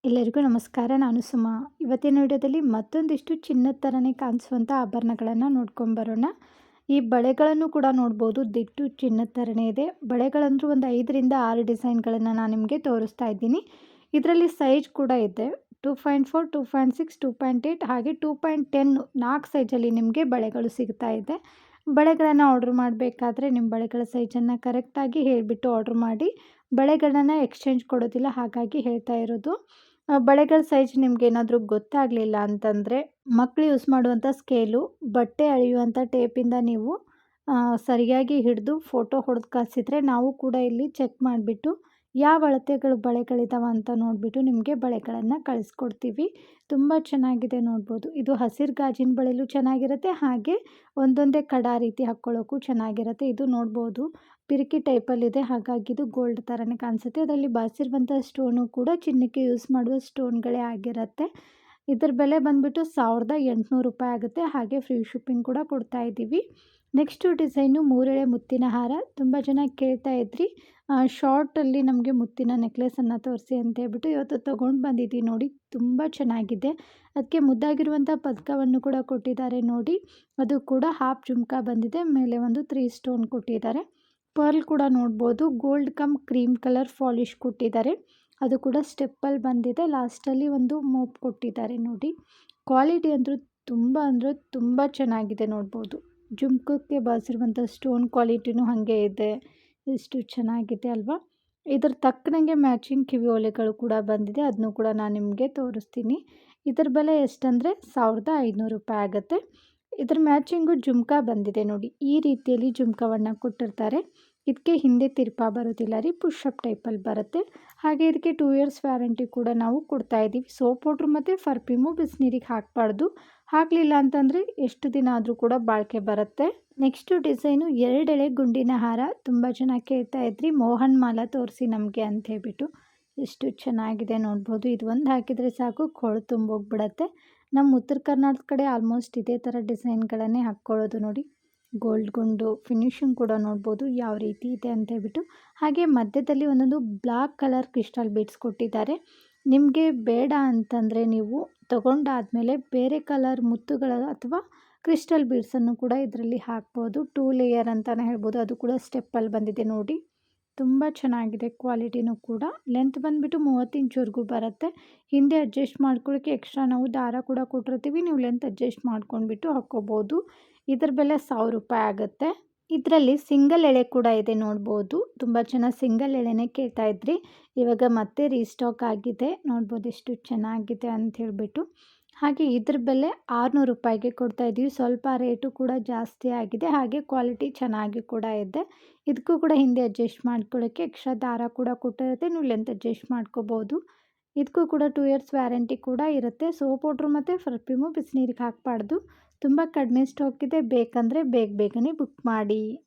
ಎಲ್ಲರಿಗೂ ನಮಸ್ಕಾರ. ನಾನು ಸುಮಾ. ಇವತ್ತಿನ ವಿಡಿಯೋದಲ್ಲಿ ಮತ್ತೊಂದಿಷ್ಟು ಚಿನ್ನದ ಥರನೇ ಕಾಣಿಸುವಂಥ ಆಭರಣಗಳನ್ನು ನೋಡ್ಕೊಂಬರೋಣ. ಈ ಬಳೆಗಳನ್ನು ಕೂಡ ನೋಡ್ಬೋದು, ದಿಟ್ಟು ಚಿನ್ನದ ಥರನೇ ಇದೆ. ಬಳೆಗಳಂದ್ರೂ ಒಂದು 5ರಿಂದ 6 ಡಿಸೈನ್ಗಳನ್ನು ನಾನು ನಿಮಗೆ ತೋರಿಸ್ತಾ ಇದ್ದೀನಿ. ಇದರಲ್ಲಿ ಸೈಜ್ ಕೂಡ ಇದೆ. 2.4, 2.6, 2.8 ಹಾಗೆ 2.10 4 ಸೈಜಲ್ಲಿ ನಿಮಗೆ ಬಳೆಗಳು ಸಿಗ್ತಾ ಇದೆ. ಬಳೆಗಳನ್ನು ಆರ್ಡ್ರ್ ಮಾಡಬೇಕಾದ್ರೆ ನಿಮ್ಮ ಬಳೆಗಳ ಸೈಜನ್ನು ಕರೆಕ್ಟಾಗಿ ಹೇಳಿಬಿಟ್ಟು ಆರ್ಡ್ರ್ ಮಾಡಿ. ಬಳೆಗಳನ್ನು ಎಕ್ಸ್ಚೇಂಜ್ ಕೊಡೋದಿಲ್ಲ, ಹಾಗಾಗಿ ಹೇಳ್ತಾ ಇರೋದು. ಬಳೆಗಳ ಸೈಜ್ ನಿಮಗೇನಾದರೂ ಗೊತ್ತಾಗಲಿಲ್ಲ ಅಂತಂದರೆ ಮಕ್ಕಳು ಯೂಸ್ ಮಾಡುವಂಥ ಸ್ಕೇಲು, ಬಟ್ಟೆ ಅಳೆಯುವಂಥ ಟೇಪಿಂದ ನೀವು ಸರಿಯಾಗಿ ಹಿಡಿದು ಫೋಟೋ ಹೊಡೆದು ಕಳಿಸಿದ್ರೆ ನಾವು ಕೂಡ ಇಲ್ಲಿ ಚೆಕ್ ಮಾಡಿಬಿಟ್ಟು ಯಾವ ಅಳತೆಗಳು ಬಳೆಗಳಿದಾವೆ ಅಂತ ನೋಡಿಬಿಟ್ಟು ನಿಮಗೆ ಬಳೆಗಳನ್ನು ಕಳಿಸ್ಕೊಡ್ತೀವಿ. ತುಂಬ ಚೆನ್ನಾಗಿದೆ ನೋಡ್ಬೋದು. ಇದು ಹಸಿರು ಗಾಜಿನ ಬಳೆಲೂ ಚೆನ್ನಾಗಿರುತ್ತೆ, ಹಾಗೆ ಒಂದೊಂದೇ ಕಡ ರೀತಿ ಹಾಕ್ಕೊಳ್ಳೋಕ್ಕೂ ಚೆನ್ನಾಗಿರುತ್ತೆ. ಇದು ನೋಡ್ಬೋದು ಪಿರಿಕಿ ಟೈಪಲ್ಲಿದೆ, ಹಾಗಾಗಿ ಇದು ಗೋಲ್ಡ್ ಥರನೇ ಕಾಣಿಸುತ್ತೆ. ಅದರಲ್ಲಿ ಬಾರಿಸಿರುವಂಥ ಸ್ಟೋನು ಕೂಡ ಚಿನ್ನಕ್ಕೆ ಯೂಸ್ ಮಾಡುವ ಸ್ಟೋನ್ಗಳೇ ಆಗಿರುತ್ತೆ. ಇದರ ಬೆಲೆ ಬಂದುಬಿಟ್ಟು 1800 ರೂಪಾಯಿ ಆಗುತ್ತೆ. ಹಾಗೆ ಫ್ರೀ ಶಿಪ್ಪಿಂಗ್ ಕೂಡ ಕೊಡ್ತಾ ಇದ್ದೀವಿ. ನೆಕ್ಸ್ಟು ಡಿಸೈನು 3 ಎಳೆ ಮುತ್ತಿನ ಹಾರ. ತುಂಬ ಜನ ಕೇಳ್ತಾ ಇದ್ರಿ ಶಾರ್ಟಲ್ಲಿ ನಮಗೆ ಮುತ್ತಿನ ನೆಕ್ಲೆಸನ್ನು ತೋರಿಸಿ ಅಂತ ಹೇಳ್ಬಿಟ್ಟು ಇವತ್ತು ತೊಗೊಂಡು ಬಂದಿದ್ದೀವಿ. ನೋಡಿ ತುಂಬ ಚೆನ್ನಾಗಿದೆ. ಅದಕ್ಕೆ ಮುದ್ದಾಗಿರುವಂಥ ಪದಕವನ್ನು ಕೂಡ ಕೊಟ್ಟಿದ್ದಾರೆ ನೋಡಿ. ಅದು ಕೂಡ ಹಾಫ್ ಜುಮ್ಕಾ ಬಂದಿದೆ, ಮೇಲೆ ಒಂದು 3 ಸ್ಟೋನ್ ಕೊಟ್ಟಿದ್ದಾರೆ. ಪರ್ಲ್ ಕೂಡ ನೋಡ್ಬೋದು, gold come cream colour polish ಕೊಟ್ಟಿದ್ದಾರೆ. ಅದು ಕೂಡ ಸ್ಟೆಪ್ಪಲ್ಲಿ ಬಂದಿದೆ. ಲಾಸ್ಟಲ್ಲಿ ಒಂದು ಮೋಪ್ ಕೊಟ್ಟಿದ್ದಾರೆ ನೋಡಿ. ಕ್ವಾಲಿಟಿ ಅಂದರೂ ತುಂಬ ಚೆನ್ನಾಗಿದೆ ನೋಡ್ಬೋದು. ಜುಮ್ಕಕ್ಕೆ ಬಳಸಿರುವಂಥ ಸ್ಟೋನ್ ಕ್ವಾಲಿಟಿನೂ ಹಾಗೆ ಇದೆ. ಎಷ್ಟು ಚೆನ್ನಾಗಿದೆ ಅಲ್ವಾ. ಇದ್ರ ತಕ್ಕನಂಗೆ ಮ್ಯಾಚಿಂಗ್ ಕಿವಿ ಓಲೆಗಳು ಕೂಡ ಬಂದಿದೆ, ಅದನ್ನು ಕೂಡ ನಾನು ನಿಮಗೆ ತೋರಿಸ್ತೀನಿ. ಇದರ ಬೆಲೆ ಎಷ್ಟಂದರೆ 1500 ರೂಪಾಯಿ ಆಗುತ್ತೆ. ಇದ್ರ ಮ್ಯಾಚಿಂಗು ಜುಮ್ಕಾ ಬಂದಿದೆ ನೋಡಿ. ಈ ರೀತಿಯಲ್ಲಿ ಜುಮ್ಕವನ್ನು ಕೊಟ್ಟಿರ್ತಾರೆ. ಇದಕ್ಕೆ ಹಿಂದೆ ತಿರ್ಪಾ ಬರೋದಿಲ್ಲ ರೀ, ಪುಷಪ್ ಟೈಪಲ್ಲಿ ಬರುತ್ತೆ. ಹಾಗೆ ಇದಕ್ಕೆ 2 ಇಯರ್ಸ್ ವ್ಯಾರಂಟಿ ಕೂಡ ನಾವು ಕೊಡ್ತಾ ಇದ್ದೀವಿ. ಸೋಪ್ ಪೌಡ್ರ್ ಮತ್ತು ಪರ್ಫ್ಯೂಮು ಬಿಸಿನೀರಿಗೆ ಹಾಕಬಾರ್ದು. ಹಾಕಲಿಲ್ಲ ಅಂತಂದರೆ ಎಷ್ಟು ದಿನ ಆದರೂ ಕೂಡ ಬಾಳಿಕೆ ಬರುತ್ತೆ. ನೆಕ್ಸ್ಟು ಡಿಸೈನು 2 ಎಳೆ ಗುಂಡಿನ ಹಾರ. ತುಂಬ ಜನ ಕೇಳ್ತಾ ಇದ್ರಿ ಮೋಹನ್ ಮಾಲ ತೋರಿಸಿ ನಮಗೆ ಅಂತ ಹೇಳ್ಬಿಟ್ಟು. ಎಷ್ಟು ಚೆನ್ನಾಗಿದೆ ನೋಡ್ಬೋದು. ಇದು ಒಂದು ಹಾಕಿದರೆ ಸಾಕು, ಕೊಳು ತುಂಬೋಗ್ಬಿಡತ್ತೆ. ನಮ್ಮ ಉತ್ತರ ಕರ್ನಾಟಕ ಕಡೆ ಆಲ್ಮೋಸ್ಟ್ ಇದೇ ಥರ ಡಿಸೈನ್ಗಳನ್ನೇ ಹಾಕ್ಕೊಳ್ಳೋದು ನೋಡಿ. ಗೋಲ್ಡ್ ಗುಂಡು ಫಿನಿಶಿಂಗ್ ಕೂಡ ನೋಡ್ಬೋದು ಯಾವ ರೀತಿ ಇದೆ ಅಂತ ಹೇಳ್ಬಿಟ್ಟು. ಹಾಗೆ ಮಧ್ಯದಲ್ಲಿ ಒಂದೊಂದು ಬ್ಲಾಕ್ ಕಲರ್ ಕ್ರಿಸ್ಟಲ್ ಬೀಡ್ಸ್ ಕೊಟ್ಟಿದ್ದಾರೆ. ನಿಮಗೆ ಬೇಡ ಅಂತಂದರೆ ನೀವು ತಗೊಂಡಾದಮೇಲೆ ಬೇರೆ ಕಲರ್ ಮುತ್ತುಗಳ ಅಥವಾ ಕ್ರಿಸ್ಟಲ್ ಬೀಡ್ಸನ್ನು ಕೂಡ ಇದರಲ್ಲಿ ಹಾಕ್ಬೋದು. 2 ಲೇಯರ್ ಅಂತಲೇ ಹೇಳ್ಬೋದು. ಅದು ಕೂಡ ಸ್ಟೆಪ್ಪಲ್ಲಿ ಬಂದಿದೆ ನೋಡಿ. ತುಂಬ ಚೆನ್ನಾಗಿದೆ ಕ್ವಾಲಿಟಿನೂ ಕೂಡ. ಲೆಂತ್ ಬಂದುಬಿಟ್ಟು 30 ಇಂಚ್ವರೆಗೂ ಬರುತ್ತೆ. ಹಿಂದೆ ಅಡ್ಜಸ್ಟ್ ಮಾಡ್ಕೊಳ್ಳೋಕ್ಕೆ ಎಕ್ಸ್ಟ್ರಾ ನಾವು ದಾರ ಕೂಡ ಕೊಟ್ಟಿರ್ತೀವಿ. ನೀವು ಲೆಂತ್ ಅಡ್ಜಸ್ಟ್ ಮಾಡ್ಕೊಂಡ್ಬಿಟ್ಟು ಹಾಕ್ಕೋಬೋದು. ಇದರ ಬೆಲೆ 1000 ರೂಪಾಯಿ ಆಗುತ್ತೆ. ಇದರಲ್ಲಿ ಸಿಂಗಲ್ ಎಳೆ ಕೂಡ ಇದೆ ನೋಡ್ಬೋದು. ತುಂಬ ಜನ ಸಿಂಗಲ್ ಎಳೆನೇ ಕೇಳ್ತಾ ಇದ್ರಿ. ಇವಾಗ ಮತ್ತೆ ರೀಸ್ಟಾಕ್ ಆಗಿದೆ ನೋಡ್ಬೋದು, ಎಷ್ಟು ಚೆನ್ನಾಗಿದೆ ಅಂತ ಹೇಳ್ಬಿಟ್ಟು. ಹಾಗೆ ಇದ್ರ ಬೆಲೆ 600 ರೂಪಾಯಿಗೆ ಕೊಡ್ತಾ ಇದ್ದೀವಿ. ಸ್ವಲ್ಪ ರೇಟು ಕೂಡ ಜಾಸ್ತಿ ಆಗಿದೆ, ಹಾಗೆ ಕ್ವಾಲಿಟಿ ಚೆನ್ನಾಗಿ ಕೂಡ ಇದೆ. ಇದಕ್ಕೂ ಕೂಡ ಹಿಂದೆ ಅಡ್ಜಸ್ಟ್ ಮಾಡ್ಕೊಳ್ಳೋಕ್ಕೆ ಎಕ್ಸ್ಟ್ರಾ ದಾರ ಕೂಡ ಕೊಟ್ಟಿರುತ್ತೆ, ನೀವು ಲೆಂತ್ ಅಡ್ಜಸ್ಟ್ ಮಾಡ್ಕೋಬೋದು. ಇದಕ್ಕೂ ಕೂಡ 2 ಇಯರ್ಸ್ ವ್ಯಾರಂಟಿ ಕೂಡ ಇರುತ್ತೆ. ಸೋಪ್ ಪೌಡ್ರು ಮತ್ತು ಪರ್ಫ್ಯೂಮು ಬಿಸಿನೀರಿಗೆ ಹಾಕಬಾರ್ದು. ತುಂಬ ಕಡಿಮೆ ಸ್ಟಾಕ್ ಇದೆ, ಬೇಕಂದರೆ ಬೇಗನೆ ಬುಕ್ ಮಾಡಿ.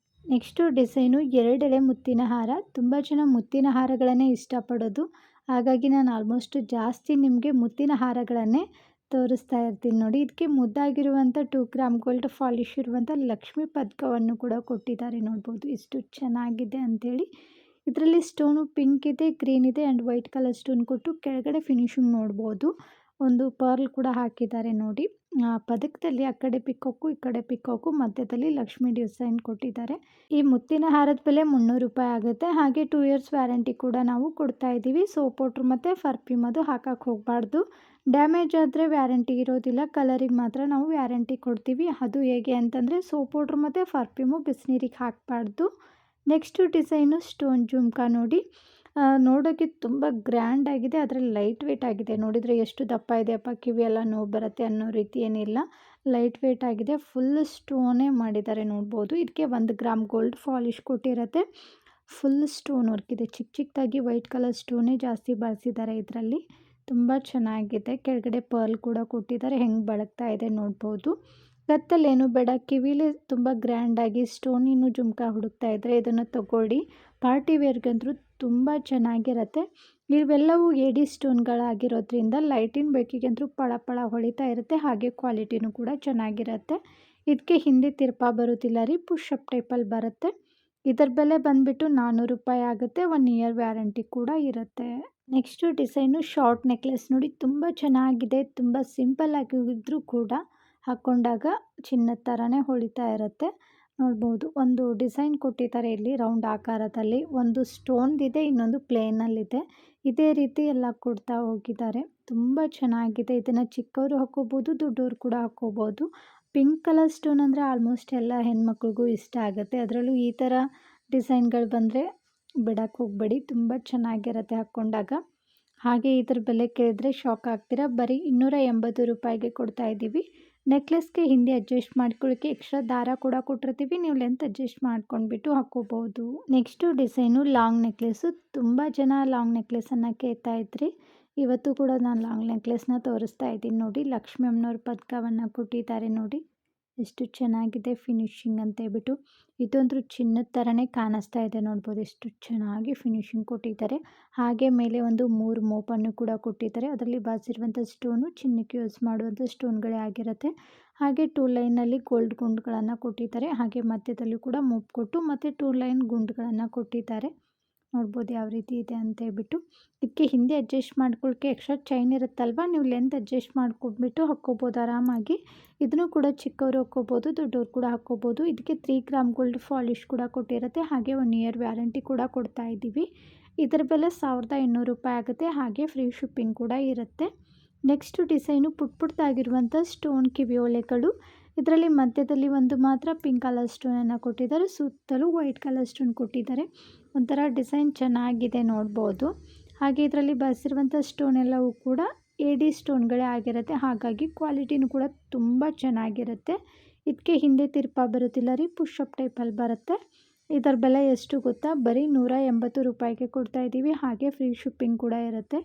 ನೆಕ್ಸ್ಟು ಡಿಸೈನು 2 ಎಳೆ ಮುತ್ತಿನ ಹಾರ. ತುಂಬ ಜನ ಮುತ್ತಿನ ಹಾರಗಳನ್ನೇ ಇಷ್ಟಪಡೋದು, ಹಾಗಾಗಿ ನಾನು ಆಲ್ಮೋಸ್ಟ್ ಜಾಸ್ತಿ ನಿಮಗೆ ಮುತ್ತಿನ ಹಾರಗಳನ್ನೇ ತೋರಿಸ್ತಾ ಇರ್ತೀನಿ ನೋಡಿ. ಇದಕ್ಕೆ ಮುದ್ದಾಗಿರುವಂಥ 2 ಗ್ರಾಮ್ ಗೋಲ್ಡ್ ಪಾಲಿಶ್ ಇರುವಂಥ ಲಕ್ಷ್ಮಿ ಪದಕವನ್ನು ಕೂಡ ಕೊಟ್ಟಿದ್ದಾರೆ ನೋಡ್ಬೋದು, ಎಷ್ಟು ಚೆನ್ನಾಗಿದೆ ಅಂಥೇಳಿ. ಇದರಲ್ಲಿ ಸ್ಟೋನು ಪಿಂಕ್ ಇದೆ, ಗ್ರೀನ್ ಇದೆ ಆ್ಯಂಡ್ ವೈಟ್ ಕಲರ್ ಸ್ಟೋನ್ ಕೊಟ್ಟು ಕೆಳಗಡೆ ಫಿನಿಶಿಂಗ್ ನೋಡ್ಬೋದು. ಒಂದು ಪರ್ಲ್ ಕೂಡ ಹಾಕಿದ್ದಾರೆ ನೋಡಿ. ಪದಕದಲ್ಲಿ ಆ ಕಡೆ ಪಿಕಾಕು ಈ ಕಡೆ ಪಿಕಾಕು, ಮಧ್ಯದಲ್ಲಿ ಲಕ್ಷ್ಮಿ ಡಿಸೈನ್ ಕೊಟ್ಟಿದ್ದಾರೆ. ಈ ಮುತ್ತಿನ ಹಾರದ ಬೆಲೆ 300 ರೂಪಾಯಿ ಆಗುತ್ತೆ. ಹಾಗೆ 2 ಇಯರ್ಸ್ ವ್ಯಾರಂಟಿ ಕೂಡ ನಾವು ಕೊಡ್ತಾ ಇದ್ದೀವಿ. ಸೋಪ್ ಪೌಡ್ರ್ ಮತ್ತು ಪರ್ಫ್ಯೂಮ್ ಅದು ಹಾಕಕ್ಕೆ ಹೋಗಬಾರ್ದು. ಡ್ಯಾಮೇಜ್ ಆದರೆ ವ್ಯಾರಂಟಿ ಇರೋದಿಲ್ಲ, ಕಲರಿಗೆ ಮಾತ್ರ ನಾವು ವ್ಯಾರಂಟಿ ಕೊಡ್ತೀವಿ. ಅದು ಹೇಗೆ ಅಂತಂದರೆ ಸೋಪ್ ಪೌಡ್ರ್ ಮತ್ತು ಪರ್ಫ್ಯೂಮು ಬಿಸಿನೀರಿಗೆ ಹಾಕಬಾರ್ದು. ನೆಕ್ಸ್ಟು ಡಿಸೈನು ಸ್ಟೋನ್ ಜುಮ್ಕಾ ನೋಡಿ. ನೋಡೋಕ್ಕೆ ತುಂಬ ಗ್ರ್ಯಾಂಡ್ ಆಗಿದೆ, ಅದರಲ್ಲಿ ಲೈಟ್ ವೇಟ್ ಆಗಿದೆ. ನೋಡಿದರೆ ಎಷ್ಟು ದಪ್ಪ ಇದೆಯಪ್ಪ, ಕಿವಿಯೆಲ್ಲ ನೋವು ಬರುತ್ತೆ ಅನ್ನೋ ರೀತಿ ಏನಿಲ್ಲ, ಲೈಟ್ ವೇಟ್ ಆಗಿದೆ. ಫುಲ್ ಸ್ಟೋನೇ ಮಾಡಿದ್ದಾರೆ ನೋಡ್ಬೋದು. ಇದಕ್ಕೆ 1 ಗ್ರಾಮ್ ಗೋಲ್ಡ್ ಪಾಲಿಶ್ ಕೊಟ್ಟಿರುತ್ತೆ. ಫುಲ್ ಸ್ಟೋನ್ ವರ್ಕ್ ಇದೆ, ಚಿಕ್ಕದಾಗಿ ವೈಟ್ ಕಲರ್ ಸ್ಟೋನೇ ಜಾಸ್ತಿ ಬಳಸಿದ್ದಾರೆ ಇದರಲ್ಲಿ. ತುಂಬ ಚೆನ್ನಾಗಿದೆ. ಕೆಳಗಡೆ ಪರ್ಲ್ ಕೂಡ ಕೊಟ್ಟಿದ್ದಾರೆ, ಹೆಂಗೆ ಬಳಕ್ತಾ ಇದೆ ನೋಡ್ಬೋದು. ಕತ್ತಲ್ಲೇನು ಬೇಡ, ಕಿವಿಲಿ ತುಂಬ ಗ್ರ್ಯಾಂಡಾಗಿ ಸ್ಟೋನಿನ ಜುಮ್ಕಾ ಹುಡುಕ್ತಾ ಇದ್ದರೆ ಇದನ್ನು ತಗೊಳ್ಳಿ. ಪಾರ್ಟಿ ವೇರ್ಗಂತೂ ತುಂಬ ಚೆನ್ನಾಗಿರುತ್ತೆ. ಇವೆಲ್ಲವೂ ಏಡಿ ಸ್ಟೋನ್ಗಳಾಗಿರೋದ್ರಿಂದ ಲೈಟಿನ ಬೆಳಕಿಗಂತೂ ಪಳ ಹೊಳಿತಾ ಇರುತ್ತೆ, ಹಾಗೆ ಕ್ವಾಲಿಟಿನೂ ಕೂಡ ಚೆನ್ನಾಗಿರುತ್ತೆ. ಇದಕ್ಕೆ ಹಿಂದೆ ತಿರ್ಪಾ ಬರೋದಿಲ್ಲ ರೀ, ಪುಷಪ್ ಟೈಪಲ್ಲಿ ಬರುತ್ತೆ. ಇದರ ಬೆಲೆ ಬಂದುಬಿಟ್ಟು 400 ರೂಪಾಯಿ ಆಗುತ್ತೆ. 1 ಇಯರ್ ವ್ಯಾರಂಟಿ ಕೂಡ ಇರುತ್ತೆ. ನೆಕ್ಸ್ಟು ಡಿಸೈನು ಶಾರ್ಟ್ ನೆಕ್ಲೆಸ್ ನೋಡಿ ತುಂಬ ಚೆನ್ನಾಗಿದೆ. ತುಂಬ ಸಿಂಪಲ್ ಆಗಿದ್ರೂ ಕೂಡ ಹಾಕ್ಕೊಂಡಾಗ ಚಿನ್ನದ ಥರನೇ ಹೊಳಿತಾ ಇರುತ್ತೆ. ನೋಡ್ಬೋದು ಒಂದು ಡಿಸೈನ್ ಕೊಟ್ಟಿದ್ದಾರೆ ಇಲ್ಲಿ ರೌಂಡ್ ಆಕಾರದಲ್ಲಿ. ಒಂದು ಸ್ಟೋನ್ದಿದೆ, ಇನ್ನೊಂದು ಪ್ಲೇನಲ್ಲಿದೆ. ಇದೇ ರೀತಿ ಎಲ್ಲ ಕೊಡ್ತಾ ಹೋಗಿದ್ದಾರೆ. ತುಂಬ ಚೆನ್ನಾಗಿದೆ. ಇದನ್ನು ಚಿಕ್ಕವರು ಹಾಕ್ಕೋಬೋದು, ದೊಡ್ಡವರು ಕೂಡ ಹಾಕ್ಕೋಬೋದು. ಪಿಂಕ್ ಕಲರ್ ಸ್ಟೋನ್ ಅಂದರೆ ಆಲ್ಮೋಸ್ಟ್ ಎಲ್ಲ ಹೆಣ್ಮಕ್ಳಿಗೂ ಇಷ್ಟ ಆಗುತ್ತೆ. ಅದರಲ್ಲೂ ಈ ಥರ ಡಿಸೈನ್ಗಳು ಬಂದರೆ ಬಿಡಕ್ಕೆ ಹೋಗಬೇಡಿ, ತುಂಬ ಚೆನ್ನಾಗಿರುತ್ತೆ ಹಾಕ್ಕೊಂಡಾಗ. ಹಾಗೆ ಇದ್ರ ಬೆಲೆ ಕೇಳಿದ್ರೆ ಶಾಕ್ ಆಗ್ತೀರಾ. ಬರೀ 280 ರೂಪಾಯಿಗೆ ಕೊಡ್ತಾ ಇದ್ದೀವಿ. ನೆಕ್ಲೆಸ್ಗೆ ಹಿಂದೆ ಅಡ್ಜಸ್ಟ್ ಮಾಡ್ಕೊಳ್ಳೋಕ್ಕೆ ಎಕ್ಸ್ಟ್ರಾ ದಾರ ಕೂಡ ಕೊಟ್ಟಿರ್ತೀವಿ. ನೀವು ಲೆಂತ್ ಅಡ್ಜಸ್ಟ್ ಮಾಡ್ಕೊಂಡ್ಬಿಟ್ಟು ಹಾಕ್ಕೋಬೋದು. Next design long necklace. ತುಂಬ ಜನ ಲಾಂಗ್ ನೆಕ್ಲೆಸನ್ನು ಕೇಳ್ತಾ ಇದ್ರಿ. ಇವತ್ತು ಕೂಡ ನಾನು ಲಾಂಗ್ ನೆಕ್ಲೆಸ್ನ ತೋರಿಸ್ತಾ ಇದ್ದೀನಿ ನೋಡಿ. ಲಕ್ಷ್ಮಿ ಅಮ್ಮನವ್ರ ಪದಕವನ್ನು ಕೊಟ್ಟಿದ್ದಾರೆ ನೋಡಿ. ಎಷ್ಟು ಚೆನ್ನಾಗಿದೆ ಫಿನಿಶಿಂಗ್ ಅಂತ ಹೇಳ್ಬಿಟ್ಟು. ಇದೊಂದು ಚಿನ್ನದ ಥರನೇ ಕಾಣಿಸ್ತಾ ಇದೆ ನೋಡ್ಬೋದು. ಎಷ್ಟು ಚೆನ್ನಾಗಿ ಫಿನಿಶಿಂಗ್ ಕೊಟ್ಟಿದ್ದಾರೆ. ಹಾಗೆ ಮೇಲೆ ಒಂದು 3 ಮೋಪನ್ನು ಕೂಡ ಕೊಟ್ಟಿದ್ದಾರೆ. ಅದರಲ್ಲಿ ಬಾಸಿರುವಂಥ ಸ್ಟೋನು ಚಿನ್ನಕ್ಕೆ ಯೂಸ್ ಮಾಡುವಂಥ ಸ್ಟೋನ್ಗಳೇ ಆಗಿರುತ್ತೆ. ಹಾಗೆ 2 ಲೈನಲ್ಲಿ ಗೋಲ್ಡ್ ಗುಂಡುಗಳನ್ನು ಕೊಟ್ಟಿದ್ದಾರೆ. ಹಾಗೆ ಮಧ್ಯದಲ್ಲೂ ಕೂಡ ಮೋಪ್ ಕೊಟ್ಟು ಮತ್ತು 2 ಲೈನ್ ಗುಂಡುಗಳನ್ನು ಕೊಟ್ಟಿದ್ದಾರೆ. ನೋಡ್ಬೋದು ಯಾವ ರೀತಿ ಇದೆ ಅಂತ ಹೇಳ್ಬಿಟ್ಟು. ಇದಕ್ಕೆ ಹಿಂದೆ ಅಡ್ಜಸ್ಟ್ ಮಾಡ್ಕೊಳ್ಳೋಕ್ಕೆ ಎಕ್ಸ್ಟ್ರಾ ಚೈನ್ ಇರುತ್ತಲ್ವ, ನೀವು ಲೆಂತ್ ಅಡ್ಜಸ್ಟ್ ಮಾಡ್ಕೊಂಡ್ಬಿಟ್ಟು ಹಾಕ್ಕೋಬೋದು ಆರಾಮಾಗಿ. ಇದನ್ನು ಕೂಡ ಚಿಕ್ಕವರು ಹಾಕ್ಕೋಬೋದು, ದೊಡ್ಡವ್ರು ಕೂಡ ಹಾಕ್ಕೋಬೋದು. ಇದಕ್ಕೆ 3 ಗ್ರಾಮ್ ಗೋಲ್ಡ್ ಪಾಲಿಶ್ ಕೂಡ ಕೊಟ್ಟಿರುತ್ತೆ. ಹಾಗೆ 1 ಇಯರ್ ವ್ಯಾರಂಟಿ ಕೂಡ ಕೊಡ್ತಾ ಇದ್ದೀವಿ. ಇದರ ಬೆಲೆ 1200 ರೂಪಾಯಿ ಆಗುತ್ತೆ. ಹಾಗೆ ಫ್ರೀ ಶಿಪ್ಪಿಂಗ್ ಕೂಡ ಇರುತ್ತೆ. ನೆಕ್ಸ್ಟು ಡಿಸೈನು ಪುಟ್ಟದಾಗಿರುವಂಥ ಸ್ಟೋನ್ ಕಿವಿಯೋಲೆಗಳು. ಇದರಲ್ಲಿ ಮಧ್ಯದಲ್ಲಿ ಒಂದು ಮಾತ್ರ ಪಿಂಕ್ ಕಲರ್ ಸ್ಟೋನನ್ನು ಕೊಟ್ಟಿದ್ದಾರೆ. ಸುತ್ತಲೂ ವೈಟ್ ಕಲರ್ ಸ್ಟೋನ್ ಕೊಟ್ಟಿದ್ದಾರೆ. ಒಂಥರ ಡಿಸೈನ್ ಚೆನ್ನಾಗಿದೆ ನೋಡ್ಬೋದು. ಹಾಗೆ ಇದರಲ್ಲಿ ಬಳಸಿರುವಂಥ ಸ್ಟೋನ್ ಎಲ್ಲವೂ ಕೂಡ AD ಸ್ಟೋನ್ಗಳೇ ಆಗಿರುತ್ತೆ. ಹಾಗಾಗಿ ಕ್ವಾಲಿಟಿನೂ ಕೂಡ ತುಂಬ ಚೆನ್ನಾಗಿರುತ್ತೆ. ಇದಕ್ಕೆ ಹಿಂದೆ ತಿರುಪ ಬರುತ್ತಿಲ್ಲ ರೀ, ಪುಷಪ್ ಟೈಪಲ್ಲಿ ಬರುತ್ತೆ. ಇದರ ಬೆಲೆ ಎಷ್ಟು ಗೊತ್ತಾ? ಬರೀ 180 ರೂಪಾಯಿಗೆ ಕೊಡ್ತಾ ಇದ್ದೀವಿ. ಹಾಗೆ ಫ್ರೀ ಶಿಪ್ಪಿಂಗ್ ಕೂಡ ಇರುತ್ತೆ.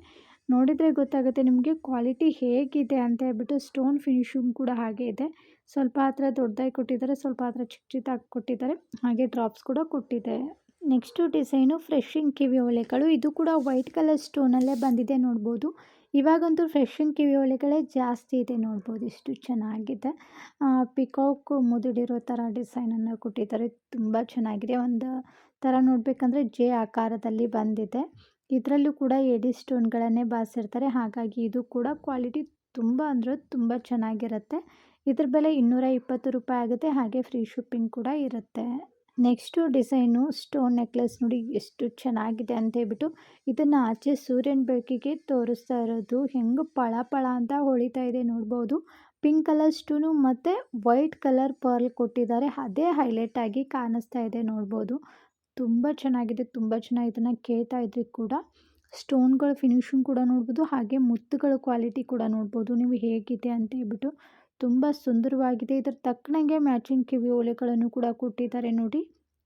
ನೋಡಿದರೆ ಗೊತ್ತಾಗುತ್ತೆ ನಿಮಗೆ ಕ್ವಾಲಿಟಿ ಹೇಗಿದೆ ಅಂತ ಹೇಳ್ಬಿಟ್ಟು. ಸ್ಟೋನ್ ಫಿನಿಶಿಂಗ್ ಕೂಡ ಹಾಗೆ ಇದೆ. ಸ್ವಲ್ಪ ಹತ್ರ ದೊಡ್ಡದಾಗಿ ಕೊಟ್ಟಿದ್ದಾರೆ, ಸ್ವಲ್ಪ ಹತ್ರ ಚಿಕ್ಕ ಚಿಕ್ಕದಾಗಿ ಕೊಟ್ಟಿದ್ದಾರೆ. ಹಾಗೆ ಡ್ರಾಪ್ಸ್ ಕೂಡ ಕೊಟ್ಟಿದೆ. ನೆಕ್ಸ್ಟು ಡಿಸೈನು ಫ್ರೆಶಿಂಗ್ ಕಿವಿ ಓಲೆಗಳು. ಇದು ಕೂಡ ವೈಟ್ ಕಲರ್ ಸ್ಟೋನಲ್ಲೇ ಬಂದಿದೆ ನೋಡ್ಬೋದು. ಇವಾಗಂತೂ ಫ್ರೆಶಿಂಗ್ ಕಿವಿ ಓಲೆಗಳೇ ಜಾಸ್ತಿ ಇದೆ ನೋಡ್ಬೋದು. ಎಷ್ಟು ಚೆನ್ನಾಗಿದೆ. ಪಿಕಾಕ್ ಮುದುಡಿರೋ ಥರ ಡಿಸೈನನ್ನು ಕೊಟ್ಟಿದ್ದಾರೆ. ತುಂಬ ಚೆನ್ನಾಗಿದೆ. ಒಂದು ಥರ ನೋಡಬೇಕಂದ್ರೆ ಜೆ ಆಕಾರದಲ್ಲಿ ಬಂದಿದೆ. ಇದರಲ್ಲೂ ಕೂಡ AD ಸ್ಟೋನ್ಗಳನ್ನೇ ಬಾರಿಸಿರ್ತಾರೆ. ಹಾಗಾಗಿ ಇದು ಕೂಡ ಕ್ವಾಲಿಟಿ ತುಂಬ ಅಂದರೆ ತುಂಬ ಚೆನ್ನಾಗಿರುತ್ತೆ. ಇದ್ರ ಬೆಲೆ 220 ರೂಪಾಯಿ ಆಗುತ್ತೆ. ಹಾಗೆ ಫ್ರೀ ಶಿಪ್ಪಿಂಗ್ ಕೂಡ ಇರುತ್ತೆ. ನೆಕ್ಸ್ಟು ಡಿಸೈನು ಸ್ಟೋನ್ ನೆಕ್ಲೆಸ್ ನೋಡಿ ಎಷ್ಟು ಚೆನ್ನಾಗಿದೆ ಅಂತ ಹೇಳ್ಬಿಟ್ಟು. ಇದನ್ನು ಆಚೆ ಸೂರ್ಯನ ಬೆಳಕಿಗೆ ತೋರಿಸ್ತಾ ಇರೋದು. ಹೆಂಗೆ ಪಳ ಪಳ ಅಂತ ಹೊಳಿತಾ ಇದೆ ನೋಡ್ಬೋದು. ಪಿಂಕ್ ಕಲರ್ ಸ್ಟೋನು ಮತ್ತು ವೈಟ್ ಕಲರ್ ಪರ್ಲ್ ಕೊಟ್ಟಿದ್ದಾರೆ. ಅದೇ ಹೈಲೈಟ್ ಆಗಿ ಕಾಣಿಸ್ತಾ ಇದೆ ನೋಡ್ಬೋದು. ತುಂಬ ಚೆನ್ನಾಗಿದೆ. ತುಂಬ ಜನ ಇದನ್ನು ಕೇಳ್ತಾ ಇದ್ರಿ ಕೂಡ. ಸ್ಟೋನ್ಗಳ ಫಿನಿಶಿಂಗ್ ಕೂಡ ನೋಡ್ಬೋದು. ಹಾಗೆ ಮುತ್ತುಗಳ ಕ್ವಾಲಿಟಿ ಕೂಡ ನೋಡ್ಬೋದು ನೀವು ಹೇಗಿದೆ ಅಂತ ಹೇಳ್ಬಿಟ್ಟು. ತುಂಬ ಸುಂದರವಾಗಿದೆ. ಇದರ ತಕ್ಕನಂಗೆ ಮ್ಯಾಚಿಂಗ್ ಕಿವಿ ಓಲೆಗಳನ್ನು ಕೂಡ ಕೊಟ್ಟಿದ್ದಾರೆ ನೋಡಿ.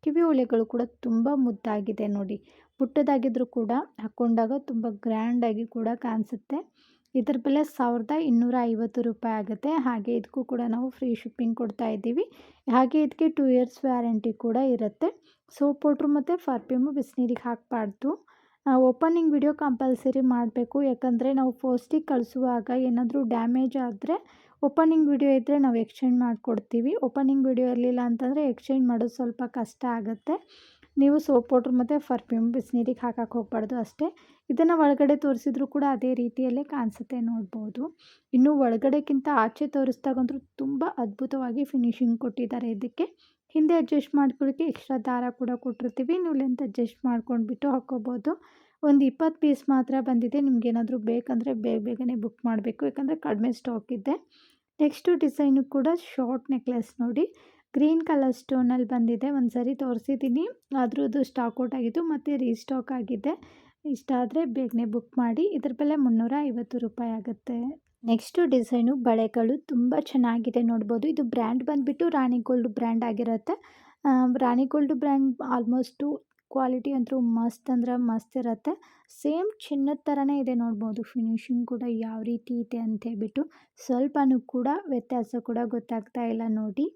ಕಿವಿ ಓಲೆಗಳು ಕೂಡ ತುಂಬ ಮುದ್ದಾಗಿದೆ ನೋಡಿ. ಪುಟ್ಟದಾಗಿದ್ದರೂ ಕೂಡ ಹಾಕ್ಕೊಂಡಾಗ ತುಂಬ ಗ್ರ್ಯಾಂಡಾಗಿ ಕೂಡ ಕಾಣಿಸುತ್ತೆ. ಇದರ ಬೆಲೆ 1250 ರೂಪಾಯಿ ಆಗುತ್ತೆ. ಹಾಗೆ ಇದಕ್ಕೂ ಕೂಡ ನಾವು ಫ್ರೀ ಶಿಪ್ಪಿಂಗ್ ಕೊಡ್ತಾ ಇದ್ದೀವಿ. ಹಾಗೆ ಇದಕ್ಕೆ 2 ಇಯರ್ಸ್ ವ್ಯಾರಂಟಿ ಕೂಡ ಇರುತ್ತೆ. ಸೋಪ್ ಪೌಡ್ರು ಮತ್ತು ಪರ್ಫ್ಯೂಮು ಬಿಸಿನೀರಿಗೆ ಹಾಕಬಾರ್ದು. ಓಪನಿಂಗ್ ವಿಡಿಯೋ ಕಂಪಲ್ಸರಿ ಮಾಡಬೇಕು. ಯಾಕಂದರೆ ನಾವು ಪೋಸ್ಟಿಗೆ ಕಳಿಸುವಾಗ ಏನಾದರೂ ಡ್ಯಾಮೇಜ್ ಆದರೆ ಓಪನಿಂಗ್ ವಿಡಿಯೋ ಇದ್ದರೆ ನಾವು ಎಕ್ಸ್ಚೇಂಜ್ ಮಾಡಿಕೊಡ್ತೀವಿ. ಓಪನಿಂಗ್ ವಿಡಿಯೋ ಇರಲಿಲ್ಲ ಅಂತಂದರೆ ಎಕ್ಸ್ಚೇಂಜ್ ಮಾಡೋದು ಸ್ವಲ್ಪ ಕಷ್ಟ ಆಗುತ್ತೆ. ನೀವು ಸೋಪ್ ಪೌಡ್ರ್ ಮತ್ತು ಪರ್ಫ್ಯೂಮ್ ಬಿಸಿನೀರಿಗೆ ಹಾಕಕ್ಕೆ ಹೋಗಬಾರ್ದು ಅಷ್ಟೇ. ಇದನ್ನು ಒಳಗಡೆ ತೋರಿಸಿದ್ರು ಕೂಡ ಅದೇ ರೀತಿಯಲ್ಲೇ ಕಾಣಿಸುತ್ತೆ ನೋಡ್ಬೋದು. ಇನ್ನು ಒಳಗಡೆಗಿಂತ ಆಚೆ ತೋರಿಸಿದಾಗಂತೂ ತುಂಬ ಅದ್ಭುತವಾಗಿ ಫಿನಿಶಿಂಗ್ ಕೊಟ್ಟಿದ್ದಾರೆ. ಇದಕ್ಕೆ ಹಿಂದೆ ಅಡ್ಜಸ್ಟ್ ಮಾಡ್ಕೊಳ್ಳೋಕ್ಕೆ ಎಕ್ಸ್ಟ್ರಾ ದಾರ ಕೂಡ ಕೊಟ್ಟಿರ್ತೀವಿ. ನೀವು ಲೆಂತ್ ಅಡ್ಜಸ್ಟ್ ಮಾಡ್ಕೊಂಡ್ಬಿಟ್ಟು ಹಾಕ್ಕೋಬೋದು. ಒಂದು 20 ಪೀಸ್ ಮಾತ್ರ ಬಂದಿದೆ. ನಿಮ್ಗೇನಾದರೂ ಬೇಕಂದರೆ ಬೇಗನೆ ಬುಕ್ ಮಾಡಬೇಕು, ಯಾಕಂದರೆ ಕಡಿಮೆ ಸ್ಟಾಕ್ ಇದೆ. ನೆಕ್ಸ್ಟು ಡಿಸೈನು ಕೂಡ ಶಾರ್ಟ್ ನೆಕ್ಲೆಸ್ ನೋಡಿ. ಗ್ರೀನ್ ಕಲರ್ ಸ್ಟೋನಲ್ಲಿ ಬಂದಿದೆ. ಒಂದು ಸರಿ ತೋರಿಸಿದ್ದೀನಿ, ಅದ್ರದ್ದು ಸ್ಟಾಕ್ ಔಟ್ ಆಗಿತ್ತು ಮತ್ತು ರೀಸ್ಟಾಕ್ ಆಗಿದೆ. ಇಷ್ಟ ಆದರೆ ಬೇಗನೆ ಬುಕ್ ಮಾಡಿ. ಇದ್ರ ಬೆಲೆ 350 ರೂಪಾಯಿ ಆಗುತ್ತೆ. ನೆಕ್ಸ್ಟು ಡಿಸೈನು ಬಳೆಗಳು ತುಂಬ ಚೆನ್ನಾಗಿದೆ ನೋಡ್ಬೋದು. ಇದು ಬ್ರ್ಯಾಂಡ್ ಬಂದುಬಿಟ್ಟು ರಾಣಿ ಗೋಲ್ಡ್ ಬ್ರ್ಯಾಂಡ್ ಆಗಿರುತ್ತೆ. ರಾಣಿ ಗೋಲ್ಡ್ ಬ್ರ್ಯಾಂಡ್ ಆಲ್ಮೋಸ್ಟು ಕ್ವಾಲಿಟಿ ಅಂತೂ ಮಸ್ತ್ ಅಂದರೆ ಮಸ್ತ್ ಇರುತ್ತೆ. ಸೇಮ್ ಚಿನ್ನದ ಥರನೇ ಇದೆ ನೋಡ್ಬೋದು. ಫಿನಿಶಿಂಗ್ ಕೂಡ ಯಾವ ರೀತಿ ಇದೆ ಅಂತ ಹೇಳ್ಬಿಟ್ಟು. ಸ್ವಲ್ಪನೂ ಕೂಡ ವ್ಯತ್ಯಾಸ ಕೂಡ ಗೊತ್ತಾಗ್ತಾ ಇಲ್ಲ ನೋಡಿ.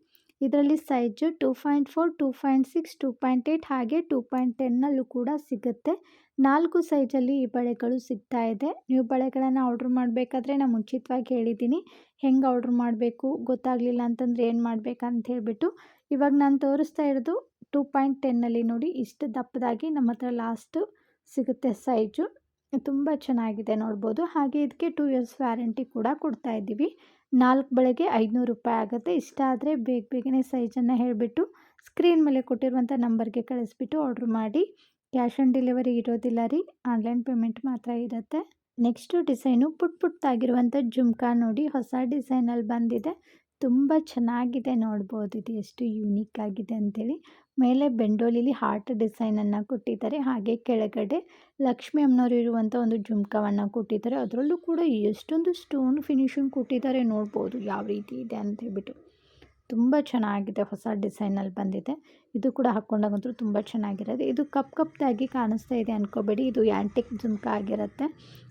ಇದರಲ್ಲಿ ಸೈಜು 2.4, 2.6, 2.8 ಹಾಗೆ 2.10ನಲ್ಲೂ ಕೂಡ ಸಿಗುತ್ತೆ. 4 ಸೈಜಲ್ಲಿ ಈ ಬಳೆಗಳು ಸಿಗ್ತಾ ಇದೆ. ನೀವು ಬಳೆಗಳನ್ನು ಆರ್ಡ್ರ್ ಮಾಡಬೇಕಾದ್ರೆ ನಾನು ಮುಂಚಿತವಾಗಿ ಹೇಳಿದ್ದೀನಿ ಹೆಂಗೆ ಆರ್ಡ್ರ್ ಮಾಡಬೇಕು, ಗೊತ್ತಾಗಲಿಲ್ಲ ಅಂತಂದರೆ ಏನು ಮಾಡಬೇಕಂತ ಹೇಳಿಬಿಟ್ಟು. ಇವಾಗ ನಾನು ತೋರಿಸ್ತಾ ಇರೋದು 2.10ನಲ್ಲಿ ನೋಡಿ. ಇಷ್ಟು ದಪ್ಪದಾಗಿ ನಮ್ಮ ಹತ್ರ ಲಾಸ್ಟು ಸಿಗುತ್ತೆ ಸೈಜು. ತುಂಬ ಚೆನ್ನಾಗಿದೆ ನೋಡ್ಬೋದು. ಹಾಗೆ ಇದಕ್ಕೆ 2 ಇಯರ್ಸ್ ವ್ಯಾರಂಟಿ ಕೂಡ ಕೊಡ್ತಾ ಇದ್ದೀವಿ. 4 ಬಳೆಗೆ ₹500 ಆಗುತ್ತೆ. ಇಷ್ಟ ಆದರೆ ಬೇಗ ಬೇಗನೆ ಸೈಜನ್ನು ಹೇಳಿಬಿಟ್ಟು ಸ್ಕ್ರೀನ್ ಮೇಲೆ ಕೊಟ್ಟಿರುವಂಥ ನಂಬರ್ಗೆ ಕಳಿಸ್ಬಿಟ್ಟು ಆರ್ಡ್ರ್ ಮಾಡಿ. ಕ್ಯಾಶ್ ಆನ್ ಡೆಲಿವರಿ ಇರೋದಿಲ್ಲ ರೀ, ಆನ್ಲೈನ್ ಪೇಮೆಂಟ್ ಮಾತ್ರ ಇರುತ್ತೆ. ನೆಕ್ಸ್ಟು ಡಿಸೈನು ಪುಟ್ಟದಾಗಿರುವಂಥ ಜುಮ್ಕಾ ನೋಡಿ, ಹೊಸ ಡಿಸೈನಲ್ಲಿ ಬಂದಿದೆ. ತುಂಬ ಚೆನ್ನಾಗಿದೆ ನೋಡ್ಬೋದು, ಇದು ಎಷ್ಟು ಯೂನಿಕ್ ಆಗಿದೆ ಅಂಥೇಳಿ. ಮೇಲೆ ಬೆಂಡೋಲಿಲಿ ಹಾರ್ಟ್ ಡಿಸೈನನ್ನು ಕೊಟ್ಟಿದ್ದಾರೆ. ಹಾಗೆ ಕೆಳಗಡೆ ಲಕ್ಷ್ಮಿ ಅಮ್ಮನವರು ಇರುವಂಥ ಒಂದು ಜುಮ್ಕವನ್ನು ಕೊಟ್ಟಿದ್ದಾರೆ. ಅದರಲ್ಲೂ ಕೂಡ ಎಷ್ಟೊಂದು ಸ್ಟೋನ್ ಫಿನಿಶಿಂಗ್ ಕೊಟ್ಟಿದ್ದಾರೆ ನೋಡ್ಬೋದು ಯಾವ ರೀತಿ ಇದೆ ಅಂತೇಳ್ಬಿಟ್ಟು. ತುಂಬ ಚೆನ್ನಾಗಿದೆ, ಹೊಸ ಡಿಸೈನಲ್ಲಿ ಬಂದಿದೆ. ಇದು ಕೂಡ ಹಾಕ್ಕೊಂಡಾಗಂತೂ ತುಂಬ ಚೆನ್ನಾಗಿರೋದು. ಇದು ಕಪ್ದಾಗಿ ಕಾಣಿಸ್ತಾ ಇದೆ ಅಂದ್ಕೋಬೇಡಿ, ಇದು ಆ್ಯಂಟಿಕ್ ಜುಮ್ಕಾ ಆಗಿರುತ್ತೆ.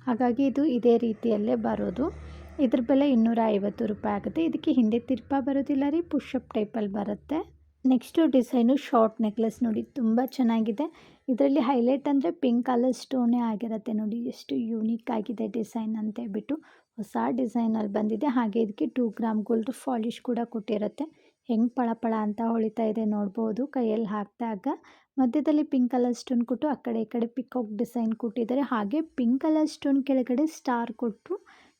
ಹಾಗಾಗಿ ಇದು ಇದೇ ರೀತಿಯಲ್ಲೇ ಬರೋದು. ಇದ್ರ ಬೆಲೆ ₹250 ಆಗುತ್ತೆ. ಇದಕ್ಕೆ ಹಿಂದೆ ತಿರ್ಪ ಬರೋದಿಲ್ಲ ರೀ, ಪುಷಪ್ ಟೈಪಲ್ಲಿ ಬರುತ್ತೆ. ನೆಕ್ಸ್ಟು ಡಿಸೈನು ಶಾರ್ಟ್ ನೆಕ್ಲೆಸ್ ನೋಡಿ, ತುಂಬ ಚೆನ್ನಾಗಿದೆ. ಇದರಲ್ಲಿ ಹೈಲೈಟ್ ಅಂದರೆ ಪಿಂಕ್ ಕಲರ್ ಸ್ಟೋನೇ ಆಗಿರುತ್ತೆ ನೋಡಿ, ಎಷ್ಟು ಯೂನಿಕ್ ಆಗಿದೆ ಡಿಸೈನ್ ಅಂತೇಳ್ಬಿಟ್ಟು. ಹೊಸ ಡಿಸೈನಲ್ಲಿ ಬಂದಿದೆ. ಹಾಗೆ ಇದಕ್ಕೆ 2 ಗ್ರಾಮ್ ಗೋಲ್ಡ್ ಪಾಲಿಶ್ ಕೂಡ ಕೊಟ್ಟಿರುತ್ತೆ. ಹೆಂಗೆ ಪಳ ಅಂತ ಹೊಳಿತಾ ಇದೆ ನೋಡ್ಬೋದು ಕೈಯಲ್ಲಿ ಹಾಕಿದಾಗ. ಮಧ್ಯದಲ್ಲಿ ಪಿಂಕ್ ಕಲರ್ ಸ್ಟೋನ್ ಕೊಟ್ಟು ಆ ಕಡೆ ಈ ಕಡೆ ಪಿಕಾಕ್ ಡಿಸೈನ್ ಕೊಟ್ಟಿದ್ದಾರೆ. ಹಾಗೆ ಪಿಂಕ್ ಕಲರ್ ಸ್ಟೋನ್ ಕೆಳಗಡೆ ಸ್ಟಾರ್ ಕೊಟ್ಟು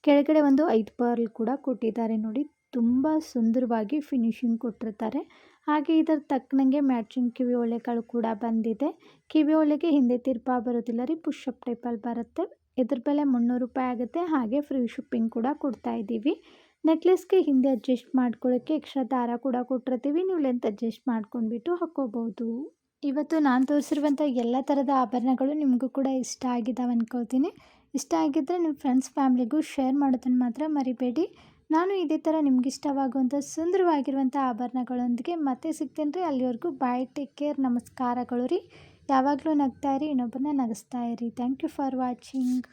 ಕೆಳಗಡೆ ಒಂದು 5 ಪರ್ಲ್ ಕೂಡ ಕೊಟ್ಟಿದ್ದಾರೆ ನೋಡಿ. ತುಂಬ ಸುಂದರವಾಗಿ ಫಿನಿಶಿಂಗ್ ಕೊಟ್ಟಿರ್ತಾರೆ. ಹಾಗೆ ಇದರ ತಕ್ಕನಂಗೆ ಮ್ಯಾಚಿಂಗ್ ಕಿವಿ ಓಲೆಗಳು ಕೂಡ ಬಂದಿದೆ. ಕಿವಿ ಓಲೆಗೆ ಹಿಂದೆ ತಿರ್ಪ ಬರೋದಿಲ್ಲ ರೀ, ಪುಷಪ್ ಟೈಪಲ್ಲಿ ಬರುತ್ತೆ. ಇದ್ರ ಬೆಲೆ ₹300 ಆಗುತ್ತೆ. ಹಾಗೆ ಫ್ರೀ ಶಿಪ್ಪಿಂಗ್ ಕೂಡ ಕೊಡ್ತಾ ಇದ್ದೀವಿ. ನೆಕ್ಲೆಸ್ಗೆ ಹಿಂದೆ ಅಡ್ಜಸ್ಟ್ ಮಾಡ್ಕೊಳ್ಳೋಕ್ಕೆ ಎಕ್ಸ್ಟ್ರಾ ದಾರ ಕೂಡ ಕೊಟ್ಟಿರ್ತೀವಿ, ನೀವು ಲೆಂತ್ ಅಡ್ಜಸ್ಟ್ ಮಾಡ್ಕೊಂಡ್ಬಿಟ್ಟು ಹಾಕ್ಕೋಬೋದು. ಇವತ್ತು ನಾನು ತೋರಿಸಿರುವಂಥ ಎಲ್ಲ ಥರದ ಆಭರಣಗಳು ನಿಮಗೂ ಕೂಡ ಇಷ್ಟ ಆಗಿದ್ದಾವೆ ಅಂದ್ಕೊಳ್ತೀನಿ. ಇಷ್ಟ ಆಗಿದ್ದರೆ ನಿಮ್ಮ ಫ್ರೆಂಡ್ಸ್ ಫ್ಯಾಮ್ಲಿಗೂ ಶೇರ್ ಮಾಡೋದನ್ನು ಮಾತ್ರ ಮರಿಬೇಡಿ. ನಾನು ಇದೇ ಥರ ನಿಮಗಿಷ್ಟವಾಗುವಂಥ ಸುಂದರವಾಗಿರುವಂಥ ಆಭರಣಗಳೊಂದಿಗೆ ಮತ್ತೆ ಸಿಗ್ತೇನೆ ರೀ. ಅಲ್ಲಿವರೆಗೂ ಬಾಯ್, ಟೇಕ್ ಕೇರ್, ನಮಸ್ಕಾರಗಳು ರೀ. ಯಾವಾಗಲೂ ನಗ್ತಾ ಇರಿ, ಇನ್ನೊಬ್ಬರನ್ನ ನಗಿಸ್ತಾ ಇರಿ. Thank you for watching.